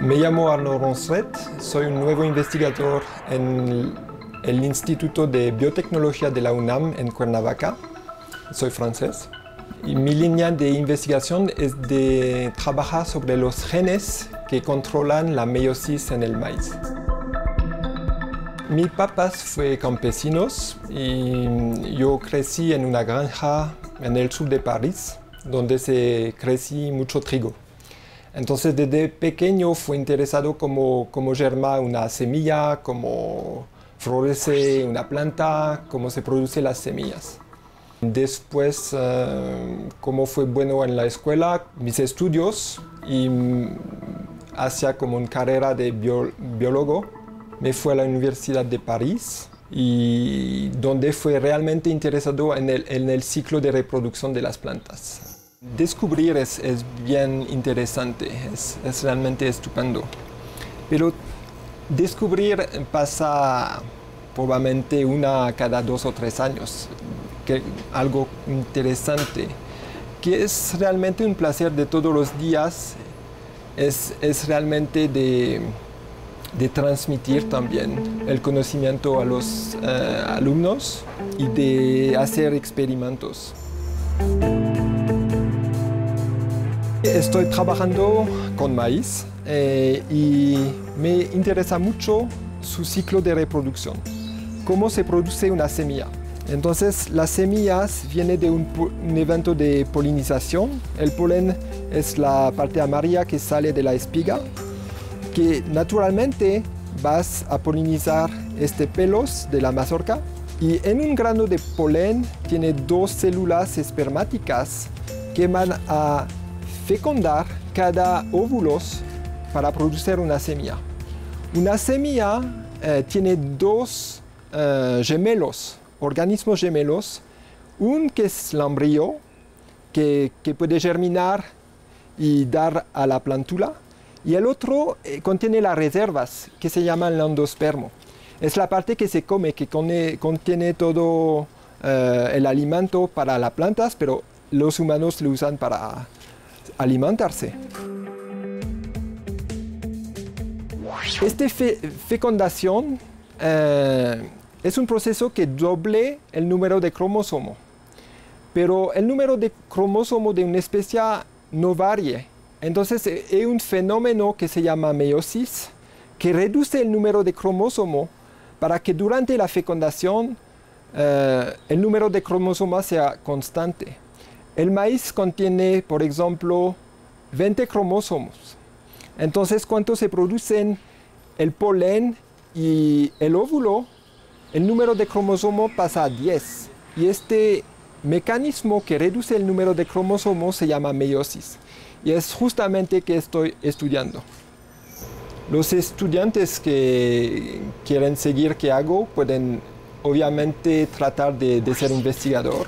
Me llamo Arnaud Ronstret, soy un nuevo investigador en el Instituto de Biotecnología de la UNAM en Cuernavaca. Soy francés. Y mi línea de investigación es de trabajar sobre los genes que controlan la meiosis en el maíz. Mis papás fueron campesinos y yo crecí en una granja en el sur de París, donde se crecí mucho trigo. Entonces desde pequeño fui interesado cómo germa una semilla, cómo florece una planta, cómo se producen las semillas. Después, como fue bueno en la escuela, mis estudios y hacía como una carrera de biólogo, me fui a la Universidad de París y donde fui realmente interesado en el ciclo de reproducción de las plantas. Descubrir es bien interesante, es realmente estupendo, pero descubrir pasa probablemente una cada 2 o 3 años, algo interesante, que es realmente un placer de todos los días, es realmente de transmitir también el conocimiento a los alumnos y de hacer experimentos. Estoy trabajando con maíz y me interesa mucho su ciclo de reproducción, cómo se produce una semilla. Entonces, las semillas vienen de un evento de polinización. El polen es la parte amarilla que sale de la espiga, que naturalmente vas a polinizar pelos de la mazorca. Y en un grano de polen tiene 2 células espermáticas que van a fecundar cada óvulo para producir una semilla. Una semilla tiene 2 gemelos, organismos gemelos, un que es el embrión, que puede germinar y dar a la plántula, y el otro contiene las reservas, que se llaman el endospermo. Es la parte que se come, que contiene todo el alimento para las plantas, pero los humanos lo usan para alimentarse. Esta fecundación es un proceso que doble el número de cromosomos, pero el número de cromosomos de una especie no varía. Entonces es un fenómeno que se llama meiosis, que reduce el número de cromosomos para que durante la fecundación el número de cromosomas sea constante. El maíz contiene, por ejemplo, 20 cromosomas. Entonces, cuando se producen el polen y el óvulo, el número de cromosomas pasa a 10. Y este mecanismo que reduce el número de cromosomas se llama meiosis. Y es justamente que estoy estudiando. Los estudiantes que quieren seguir qué hago pueden obviamente tratar de ser investigador,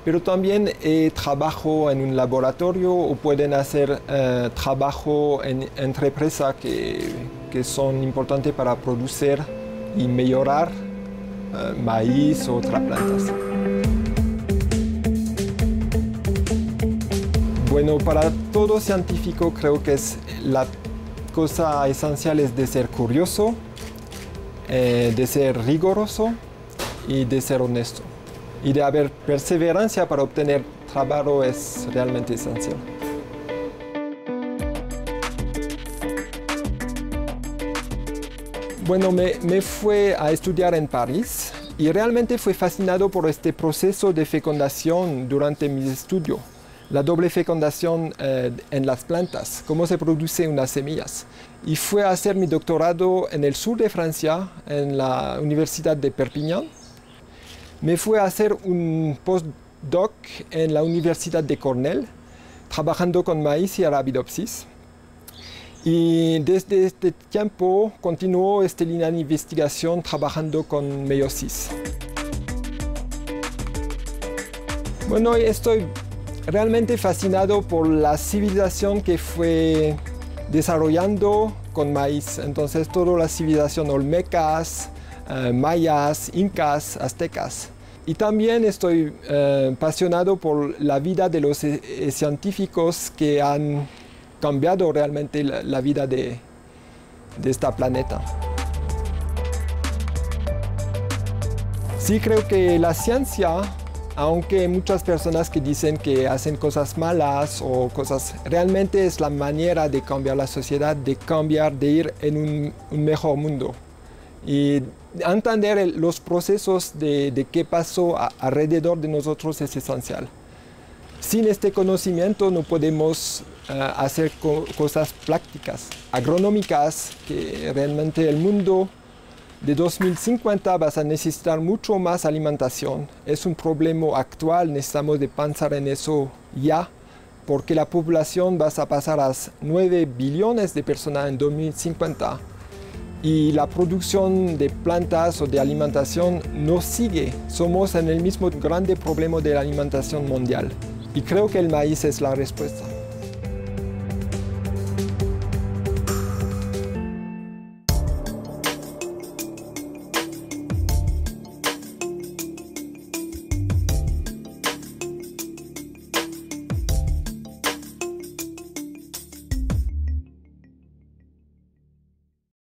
pero también trabajo en un laboratorio o pueden hacer trabajo en empresas que son importantes para producir y mejorar maíz o otras plantas. Bueno, para todo científico creo que la cosa esencial es de ser curioso, de ser riguroso y de ser honesto. Y de haber perseverancia para obtener trabajo es realmente esencial. Bueno, me fui a estudiar en París y realmente fui fascinado por este proceso de fecundación durante mi estudio. La doble fecundación en las plantas, cómo se producen unas semillas. Y fui a hacer mi doctorado en el sur de Francia, en la Universidad de Perpignan. Me fui a hacer un postdoc en la Universidad de Cornell, trabajando con maíz y Arabidopsis. Y desde este tiempo continuó esta línea de investigación trabajando con meiosis. Bueno, estoy realmente fascinado por la civilización que fue desarrollando con maíz. Entonces, toda la civilización olmecas, mayas, incas, aztecas. Y también estoy apasionado por la vida de los científicos que han cambiado realmente la vida de de este planeta. Sí, creo que la ciencia, aunque hay muchas personas que dicen que hacen cosas malas o cosas, realmente es la manera de cambiar la sociedad, de cambiar, de ir en un mejor mundo. Y entender los procesos de qué pasó alrededor de nosotros es esencial. Sin este conocimiento no podemos hacer cosas prácticas, agronómicas, que realmente el mundo de 2050 vas a necesitar mucho más alimentación. Es un problema actual, necesitamos de pensar en eso ya, porque la población va a pasar a 9 billones de personas en 2050 y la producción de plantas o de alimentación no sigue. Somos en el mismo grande problema de la alimentación mundial y creo que el maíz es la respuesta.